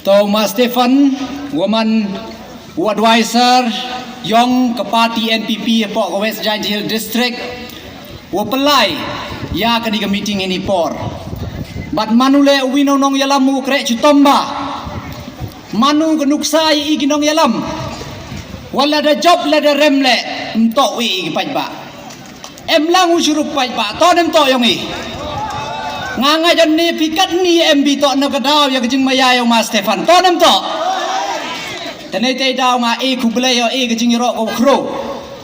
To Mas Stefan, woman advisor yang ke parti NPP Pok West Giant Hill District, wo pelai ya ke di meeting ini por. Bat manule wino nong yalam mu krek cutomba. Manu kenuksai igi nong yalam. Wala da job la da remle entok wi igi pajba. Em lang usurup pajba, to nem to yang i. Nganga jan ni pikat ni MB to na kadaw ya kejing maya yang Mas Stefan to nem to. Tenai te daw nga e ku ble yo e kejing ro ko kro.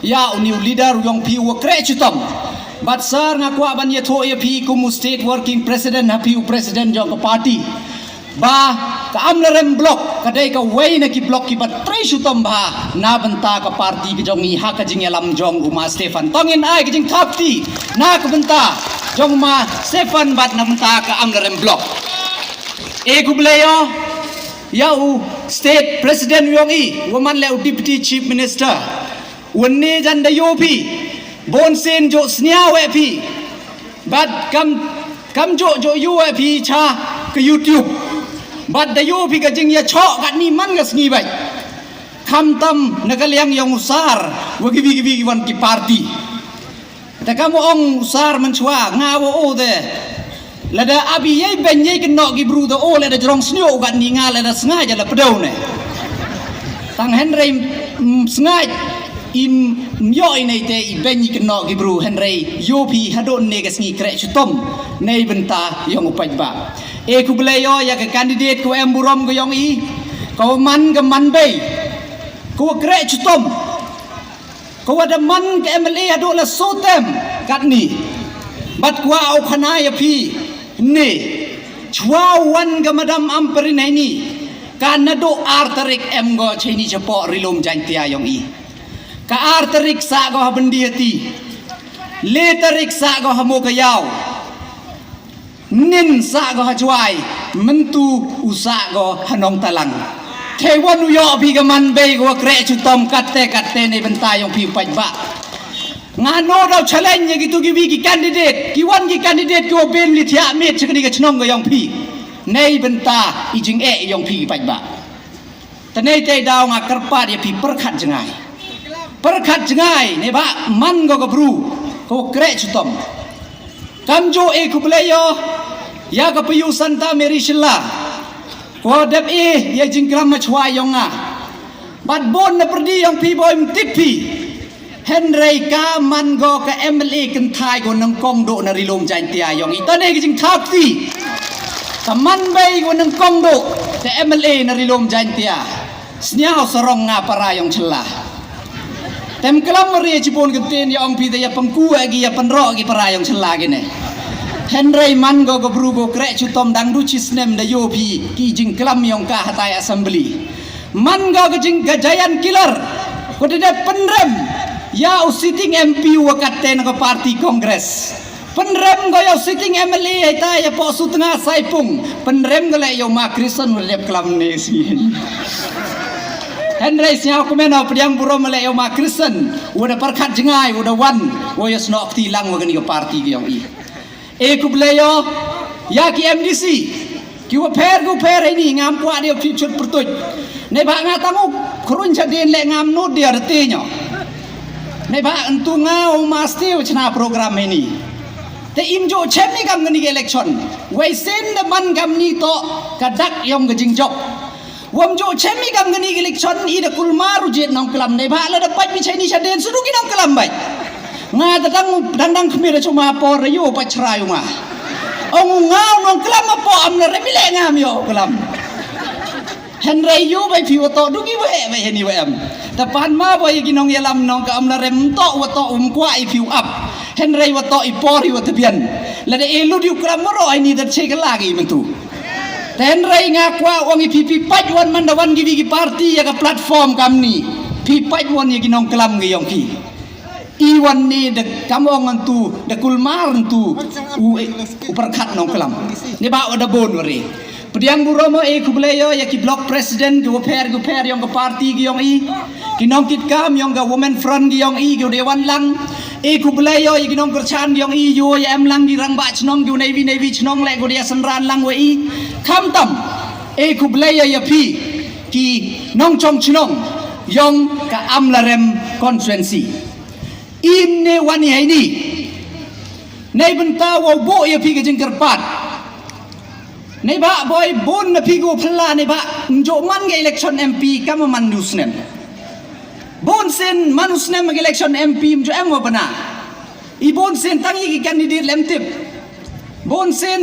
Ya uniu leader yang pi wo krek cutom. But sir nga kwa ban ye tho ye pi ku mu state working president ha pi president jong ko party. Ba ka amlerem blok kadai ka wei na ki blok ki bat tre cutom ba na benta ka party ki jong i ha kejing yalam jong Mas Stefan. Tongin ai kejing thapti na ka benta jong ma Stefan bat na benta ka amlerem blok. E ku ble yo yau state president yong i woman le deputy chief minister wonne jan da yo pi bon sen jo snya we pi bat kam jo yu we pi cha ke YouTube bat da yo pi ka jing ya chok kat ni man ga sngi bai kam tam nakaliang yong usar wo gibi wan ki party ta kamu ong usar menchwa ngawo o de lada abi yai ben yai kenok gi bru to o lada jrong snyo gat ni nga lada sngai jala pedau ne tang Henry sngai im myo nei te i ben yi kenok gi bru Henry yopi hadon ne ga sngi krek chutom nei benta yong upaj ba e ku bleyo ya ka candidate ku em burom go yong i ko man ga man bei ku krek chutom ko ada man ke MLA ado la sotem kat ni bat kwa au khana ya pi ni chwawan ga madam amperin ini kana do arterik em go chini chapo rilom jantia yong i ka arterik sa go bendiati leterik sa go hamo kayau nin sa go hajwai mentu usa go hanong talang thewon yo bi ga man be go krek chutom katte ne bentayong pi pajba ngano daw challenge gitu gibi ki candidate ki wan ki candidate ko ben li thia met chakni ga chnong ga yong pi nei benta i jing e yong pi paj ba tanei te daw nga karpa dia pi perkhat jangai ne ba man go ga bru ko krek chutom kamjo e ku pleyo ya ka piyu santa merishla ko dep e ya jing kram ma chwa yong nga bat bon na perdi yong pi boy tipi Henry ka man go ka MLA kan thai go nang kong do na rilom jain tia yong i tane ki jing thap ti ka man bei go nang kong do ka MLA na rilom jain tia snya sarong nga para yong chela tem kelam mari chipon genten yong pi ya pangku agi ya panro gi para yong chela gine Henry man go bru go krek chutom dang du chisnem da yo pi ki jing kelam yong ka hatai assembly man go jing gajayan killer ko de penrem ya sitting MP wakate na parti kongres penrem go ya sitting MLA ita ya po su tengah saipung penrem go le yo ma Kristen ulep klam ne si Henry sia ko mena pediang buro mele yo ma Kristen udah perkat jengai udah wan wo yo snok tilang wo gani go parti yo i e ku bleyo ya ki MDC ki wo per ini ngam kwa dia future pertuj ne ba ngatamu kurun jadin le ngam no dia retenyo ne ba entu ngau masti uchna program ini te imjo chemi kam ngani election wei sen de man kam ni to kadak yom gajing job wom jo chemi kam ngani election i de kulmaru jet nong kelam ne ba la de pai mi chini chaden sudu ki nong kelam bai nga dang khmira chuma por yo pa chrayu ma ong ngau nong kelam po am le remile ngam yo kelam Henry yu bai pi to dugi we heni we am tapan ma boy ginong yalam nong ka amla rem to wato kwa I fiu up Henry wato I pori watapian la de elu di ukram moro ai ni da chek lagi mentu Henry ngakwa wong ipi paj wan mandawan gibi gi party ya ka platform kamni pi paj wan ya ginong kelam gi yong ki I wan ni de kamong antu de kulmar antu uperkat nong kelam ni ba oda bon wari Pediang buromo e kubleyo ya ki block president go per yang ke parti gi yong i kinong kit kam yong ga women front gi yong i go dewan lang e kubleyo ya kinong kerchan yong i yo ya em lang di rang ba chnong go navy chnong le go dia senran lang we i kam tam ku belaya ya pi ki nong chong chnong yong ka amlarem constituency in ne wani hai ni nei benta wo bo ya pi ka jing kerpat nei ba boy bon na pi go phla nei ba jo man ga election MP kam man newsnem bon sen manusnem ga election MP jo em wa bana i bon sen tangi ki candidate lemtip bon sen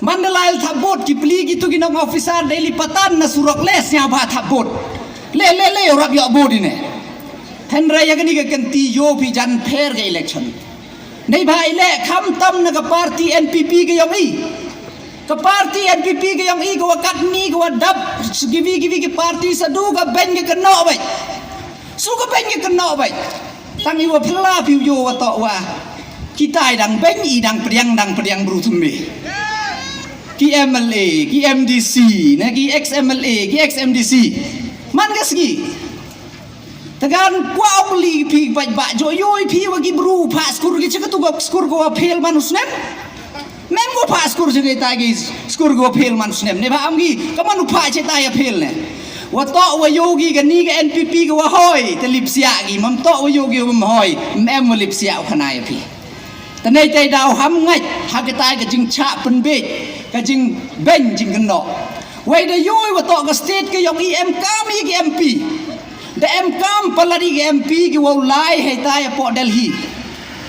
mandalail thabot ki pli gitu ki nong officer daily patan na surok les nya ba thabot le rap yo bodi ne henra ya gani ka kanti yo pi jan pher ga election nei bhai le kham tam na ka party NPP ga yong i ka party NPP ga yong i ga kat ni ga dab givi ki party sadu ga ben ga no bai su ga ben ga no bai tang i wa phla pi yo wa to wa kita dang ben i dang priang bru tum me ki MLA ki MDC na ki XMLA ki XMDC man ga sgi tagan kwa omli pi ba jo yoi pi wa ki bru pa skur gi chaka tu go skur go fail manus nem mem go pa skur gi ta gi skur go fail manus nem ne ba am gi ka manu pa che ta ya fail ne wa to wa yogi ga ni ga NPP ga wa hoi te lipsia gi mam to wa yogi mam hoi mem wa lipsia khana ya pi ta nei tai dau ham ngai ha ga tai ga jing cha pen be ka jing ben jing kan no wai da yoi wa to ga state ga yong em kam i ga MP da em kam paladi ga MP ga wa lai hai tai po Delhi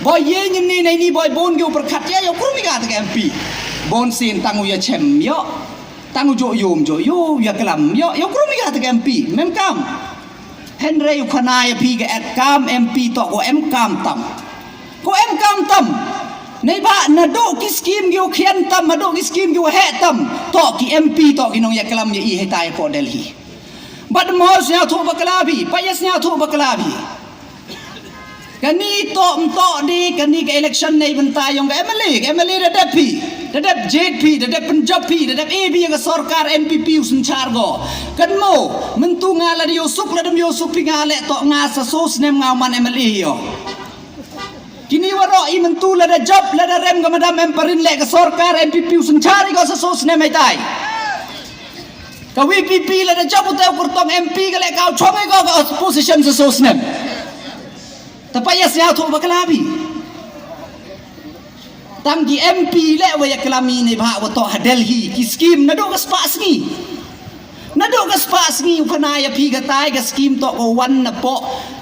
boy ye nyim ni nei ni boy bon ga par khat ya yo kru mi ga ta ga MP bon sin tangu ya chem yo tangu jo ya kalam yo kru mi ga ta ga MP mem kam henre yu khana ya pi ga at kam MP to ko em kam tam ko em kam tam nei ba na do ki scheme gi khian tam ma do ki scheme gi he tam to ki MP to ki nong ya kalam ya i he tai po Delhi bad mo nya thu bakalabi payas nya thu bakalabi kani to di kani ke election nei benta yong MLA da depi da dep JP da dep Punjabi da dep AB ga sarkar MPP usun chargo kan mo mentu ngala dio suk la dem yo suk pingale to nga sa sos nem ngaw man MLA yo kini waro i mentu la da job la da rem ga madam emparin le ga sarkar MPP usun chari go sa sos nem ai tai ka VPP la da job utai kurtong MP ga le ka chome go ga opposition sa sos nem tapayas ya thu bakalabi tang ki MP le wa ya kalami ne ba wa to Delhi ki scheme na do ga spas ni upana ya pi ga tai ga scheme to ko wan na po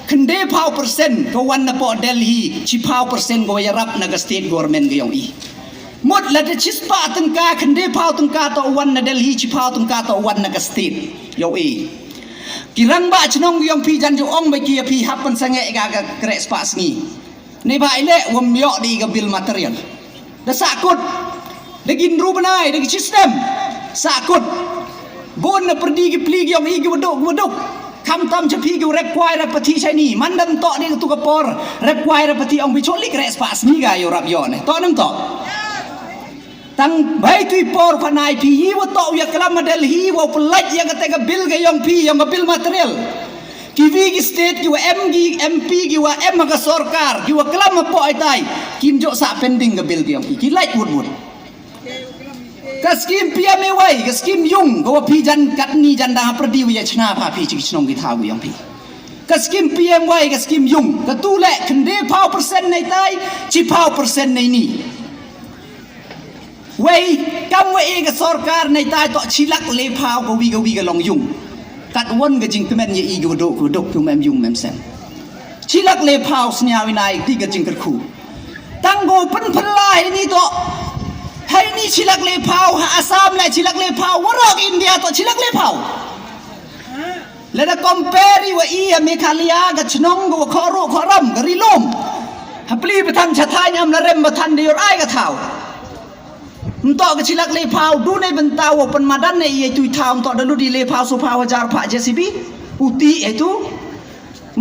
khande phao percent ko wan na po Delhi chi phao percent go ya rap na ga state government ga yong i mot la de chispa tan ka khande phao tan ka to wan na Delhi chi phao tan ka to wan na ga state yo i kirang ba chnong yong pi jan jo ong ba ki pi hapan sange ga kre spas ni ne ba ile wam yo di ga bil material da sakut da gin rubanai da system sakut bon na perdi gi pli gi yong i gi waduk kam tam chapi gi require pati chai ni mandam to ni tu ka por require pati ong bi choli kre spas ni ga yo rap yo ne to nam to tang bai tui por panai pi hi wa to ya kalam Delhi wa pelaj ya kata ga bil ga yong pi yong bil material TV gi state gi wa MP gi wa M ga sarkar gi wa kalam po ai tai kim jo sa pending ga bil gi yong ki like wood ka scheme PMA wai ka scheme yung ga pi jan kat ni jan da pradi wi ya chna pha pi chi chnong gi tha wi yong pi ka scheme PM wai ka scheme yung ka tu le khande phao percent nei tai chi phao percent nei ni wei kam wei ga sarkar nei tai to chilak le phao ga wi ga long yung kat won ga jing kemen ye i ga do ku mem yung mem sen chilak le phao snya wi nai ti ga jing kar khu tang go pan lai ni to hai ni chilak le phao ha Assam la chilak le phao warok India to chilak le phao le da compare wa i Meghalaya ga chnong go khoram ga rilom hapli bathan chathai nyam la rem bathan de yor ai ga thau to ga chilak le phao du nei benta wo pan madan nei ye tui thau to da lu di le phao so phao jar pha JCB uti e tu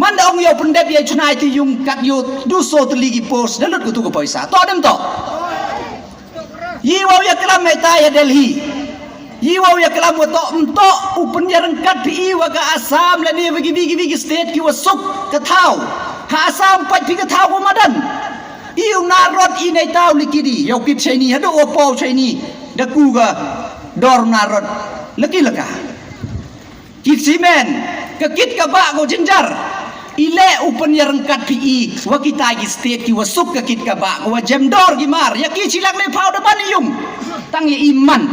man ong yo pun dep ye chunai ti yung kat yo du so to ligi post da lut ku tu ko paisa to dem to yi wa ya kalam mai ta ya Delhi yi wa ya kalam wa to upun ya rangkat pi wa ga Assam la ni gi state ki wa suk ka thau ha Assam pa pi ka thau ko madan iu na rot i nei tau likidi yo kip chai ni hado opo chai ni da ku ga dor na rot lagi lega kit simen ke kit ka ba go jenjar ile upen ya rengkat pi wa kita gi state ki wasuk ke kit ka ba wa jemdor gi mar ya ki cilak le pau depan yung tang ya iman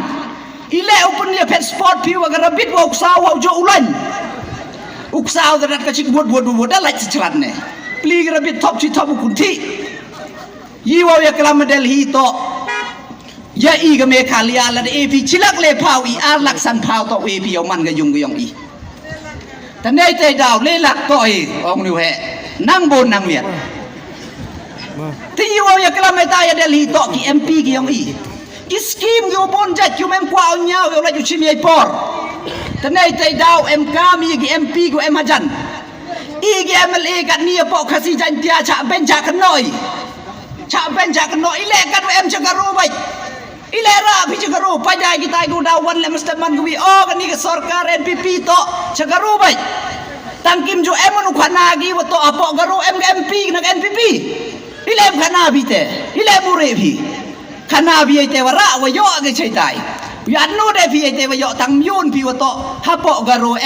ile upen ya pet sport pi wa garabit wa uksaw wa jo ulan uksaw darat ka cik buat dalai cecelat ne pli garabit top ci top kunti yi wa ya kelam Delhi to ya i ga me khalia la de pi cilak le pau i ar laksan pau to e pi yo man ga yung ga yong iแต่ในใจดาวเล่หลักต่อยองนิวแห่นั่งบนนั่งเมียนที่อยู่อยากละไม่ตายเดลีต่อกี่MPกี่ยองอีกี่สกีมอยู่บนจัดอยู่แม่กว่าเอาเงาอยู่อะไรอยู่ชิมยัยปอร์แต่ในใจดาวMKมีกี่ MP กูเอ็มฮัจันอีกี่ MLA กันนี่ปอกคสีจันเตียฉะเป็นฉะกันหน่อยฉะเป็นฉะกันหน่อยอีเล่กันเอ็มจะกระโรไปilera pichagaru pajai kita igu dawan le mustaman gui oh kan ni ke sarkar NPP to chagaru bai tangkim jo emanu khana gi wo to apo garu MP nak NPP ile khana bi te ile mure bi khana bi te wara wa yo ge chaitai yan no de bi te wa yo tang myun bi wo to hapo garu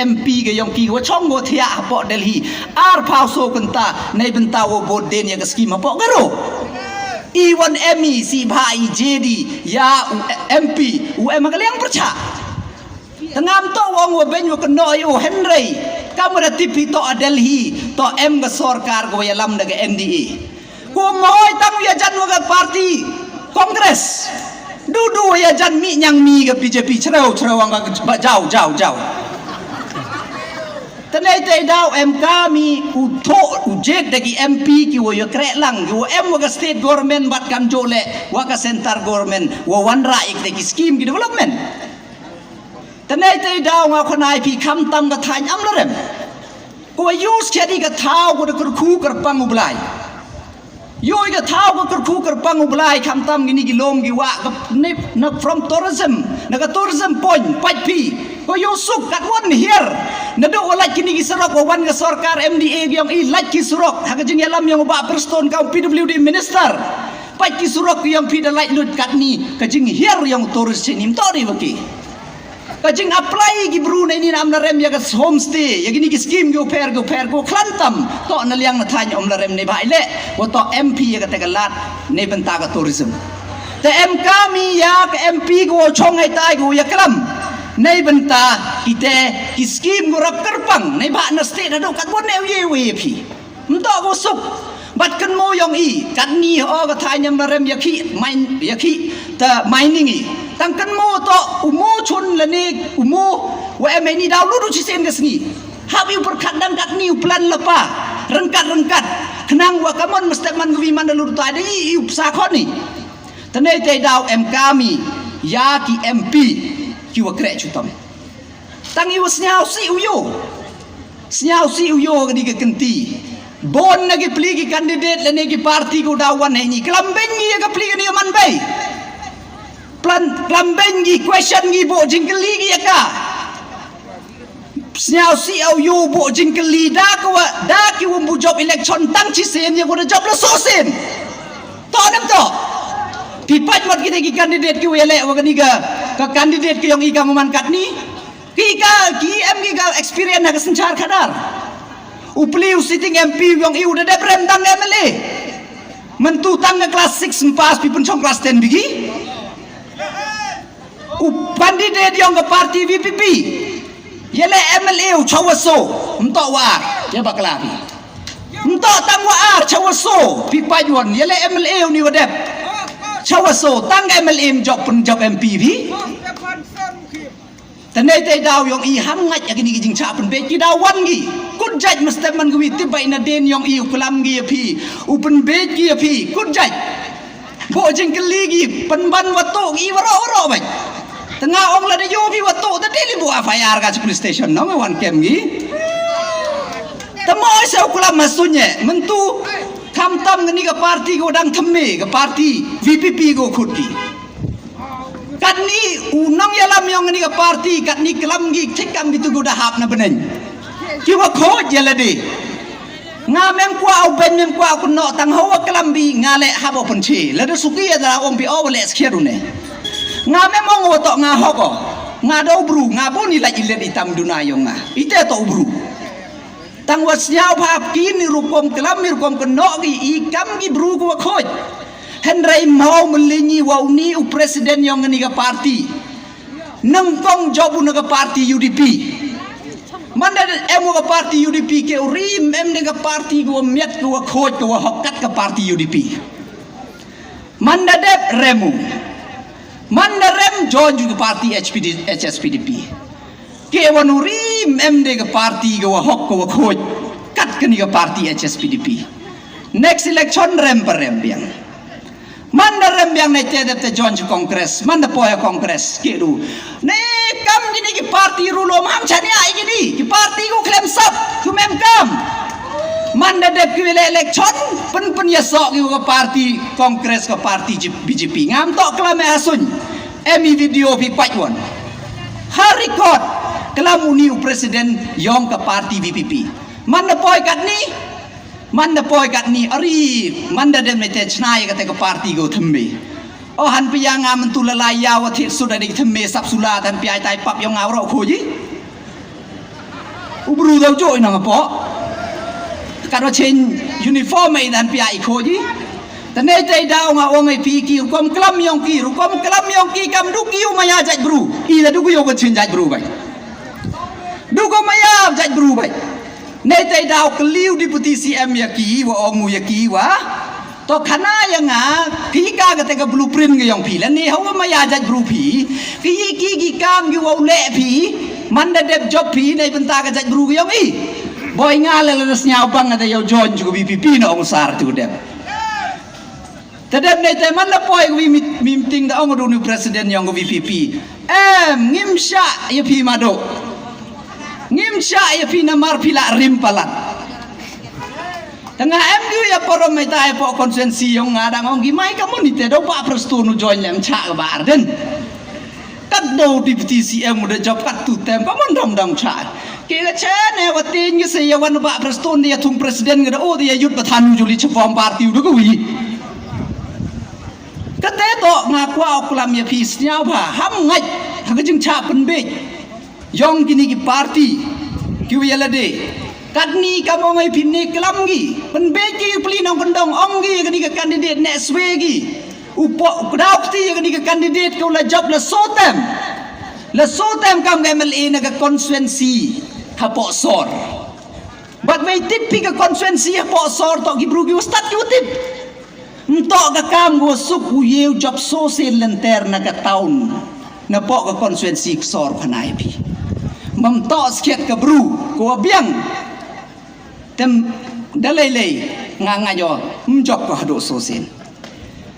MP ge yong ki wo chong go thia hapo Delhi ar phao so kunta nei benta wo bod den ya scheme hapo garu Iwan MI si bhai JD ya MP UM kalian percaya tengam to wong wo ben wo keno yo Henry kamera TV to Delhi to M ga sarkar go ya lam daga NDA ko moy tang ya jan wo ga party Kongres dudu ya jan mi nyang mi ga BJP cherau wang ga jauh Tanai tay daw MK mi ujet dagi MP ki wo yo krek lang wo M wo ga state government bat kam jole wa ka center government wo wanra ik dagi scheme ki development Tanai tay daw nga khonai pi kham tam ga thain am larem ko use khadi ga thau ko kur khu kar pang ublai yo ga thau ko kur khu kar pang ublai kham tam gini gi lom gi wa na from tourism na ga tourism point pai pi ko yo suk kat won here nado wala kini gisurok wan ga sarkar MDA yang i lak gisurok ha jing yalam yang ba perston ka PWD minister pai gisurok yang pida lak lut kat ni ka jing hier yang tourist nim tori baki ka jing apply gi Brunei ni nam rem ya ga homestay ya gini gi scheme go per go klantam to na liang na thany om la rem ne bai le wo to MP ya ga tagalat ne benta ga tourism te MK mi ya ka MP go chong ai tai go ya klam nei benta kita ki scheme gorap kerpang nei ba na state ado kat bon ne we phi mto go sup bat kan mo yong i kan ni ho ga thai nyam rem yakhi mine yakhi ta mining i tang kan mo to umo chun la ni umo wa me ni daw lu chi sen gas ni habi perkat dan kat ni plan lepa rengkat kenang wa kamon mestaman wi mandalur ta de i upsa khoni tanai tai daw MK mi ya ki MP kiwa krek chutam tangi was nyau si uyo gadi ke kenti bon nagi pligi candidate le nagi party ko dawan ni klambengi ga pligi ni man bay plan klambengi question gi bo jingkeli gi ka nyau si uyo bo jingkeli da ki wumbu job election tang chi sen ya ko job la so sen to nam to pipat mat kita ki candidate ki wele wa gani ga ka candidate ki yang iga man kat ni ki em ki ga experience ha senchar khadar upli sitting MP yang i udah debrem dang MLA mentu tang kelas 6 pas pi pun chong kelas 10 bigi candidate yang ke party VPP yele MLA chawaso mto wa ya baklabi mto tang wa chawaso pi payuan yele MLA ni wadep chawaso tang MLM job pun job MP bi tanai tai daw yong i ham ngat ya gini jing cha pun be ki dawan gi kun jaj mesti man gwi tibai na den yong i ukulam gi pi upen be gi pi kun jaj bo jing keli gi penban wato gi waro bai tengah ong la de yo bi wato ta deli bo FIR ka police station no wan kem gi tamo sa ukulam masunye mentu kam tam gani ka party go dang themme ka party VPP go khutki kat ni unang yalam yang gani ka party kat ni kelam gi thikam bitu go da hap na benen ki wa kho yala de nga mem kwa au ben mem kwa kun no tang ho kelam bi nga le ha bo pun chi la de suki ya da ong bi o le skheru ne nga mem ong wo to nga ho ko ngado bru ngabo ni la ilet itam dunayong nga ite to bru tang wasnyao phap kin ni rukom kelam ni rukom kenok gi ikam gi bru ko khoj henry mau melinyi wau ni u presiden yang ni ga parti nang kong jobu na ga parti UDP manda emo ga parti UDP ke rim em de ga parti go miat go khoj go hokkat ga parti UDP manda dep remu manda rem join juga parti HSPDP ke wanuri MD ke parti ke hok ke khoj kat ke ni ke parti HSPDP next election rem biang manda rem biang ne tedep te join ju kongres manda poya kongres ke du ne kam gini ke parti rulo mam chani ai gini ke parti ku klem sap ku mem kam manda dep ke election pen ya sok ke parti kongres ke parti BJP ngam tok klame asun emi video pi pajwan hari kot kelamuni presiden yong ke parti VPP manda poi kat ni ari manda dem mete chnai ke parti go themme oh han piang ngam tu lalaya wa thit sudah di themme sap sula dan pi ai tai pap yong ngau ro khoji ubru dau jo ina ngapo kat wa chen uniform ai dan pi ai khojiแต่ในใจดาวงาองไอพีกิวกอมกลัมยองกีรุกอมกลัมยองกีกัมดูกิวมายาจัดบรูอีแต่ดูกิวก็ชินจัดบรูไปดูก็มายาจัดบรูไปในใจดาวกลิวดิปติซีเอ็มยากีว่าองมูยากีวะต่อคณะยังงาพีกากแต่กับบลูปรินต์ก็ยองผีแล้วนี่เขาว่ามายาจัดบรูผีกีกีกามกิวเอาเละผีมันได้เด็บจบผีในบรรดากับจัดบรูก็ยองอีบ่อยงานเลยเราเสียบังแต่ยาวจอนjuga BPP naองสารtu dem Tadap ni teman lapoi wi meeting da ong dunu presiden yang go VPP. Ngimsha ya pi mado. Ngimsha ya pi namar pila rimpalan. Tengah MU ya porom mai tai po konsensi yang ngadang ong gimai kamu ni te do pa prestunu join lem cha ka bar den. Kat do deputy CM udah job kat tu tem kamu dong cha. Kira chane watin ge se ya wan pa prestun dia tung presiden ge o dia yut pathan juli chfom parti udah go wi. Ketetok ngaku aku lam ya pisnya apa ham ngai hak jeng cha pen be yong kini ki parti ki wala de kadni kamu ngai pinne kelam gi pen be ki pli nong kendong ong gi kini ke kandidat next way gi upo kdauk ti kini ke kandidat ko la job la sotem kam MLA na ka konstituensi hapo sor but may tip ka konstituensi hapo sor to gi bru gi ustad ki utip Entok ka kam go suk uyeu job sosial lenter na ka taun na po ka konstituensi ksor panai pi mamtok skiat ka bru ko biang tem dalai ngayo mjok ko hado sosial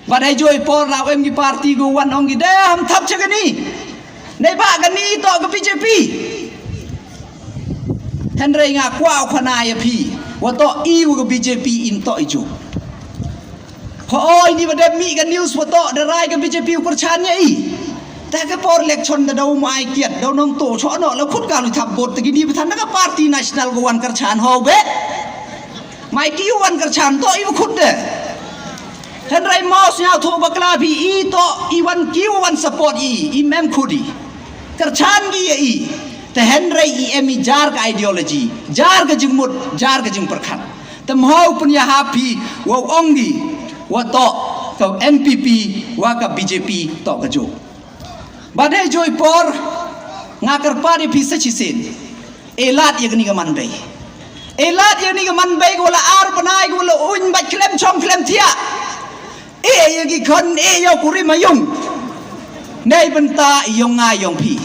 badai joy por law em gi parti go wan ong gi dam thap chagani nei ba gani to ka BJP henry nga kwa panai pi wa to iu ka BJP in to ijo Hoi ni pada mi kan news foto darai kan BJP perchannya i. Tak ke por election da dau mai kiat dau nong to cho no la khut ka lu thap bot tagi ni pathan ka party national go wan karchan ho be. Mai ki wan karchan to i khut de. Than rai maus nya tho bakla bi i to i wan ki wan support i mem khudi. Karchan gi i. Te hen rai i emi jar ka ideology, jar ka jingmut, jar ka jing perkhat. Tem ho punya happy wa ongi wato ke NPP waka BJP to kejo badai joy por ngakar pari pisa cisin elat yang ni gaman bay wala ar panai wala un bat klem chong klem tia yang gi kon yo kuri mayung nei benta yong ngayong pi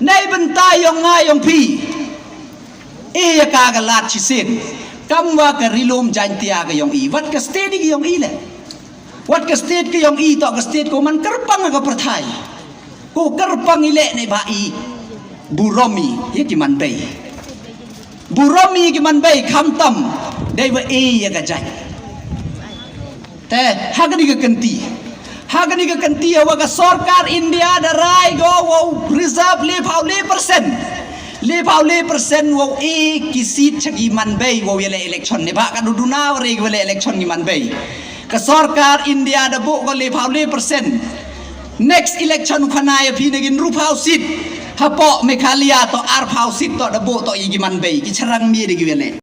nei benta yong ngayong pi ya kagalat cisin kamwa ka rilom jantia ka yong i wat ka state ki yong i le wat ka state ki yong i to ka state ko man karpang ka perthai ko karpang ile nei ba i buromi ye ki man bay kham tam dei ba e ya ka jai te hagani ka kanti wa ka sarkar india darai go wo reserve le phau le persen wo e kisit chagi man bay wo yele election ne ba ka duduna re wele election ni man bay ka sarkar india da bo ko le phau le persen next election phanai phi negin rupau sit hapo mekalia to ar phau sit to dabo to igiman bei ki charang mi de giwele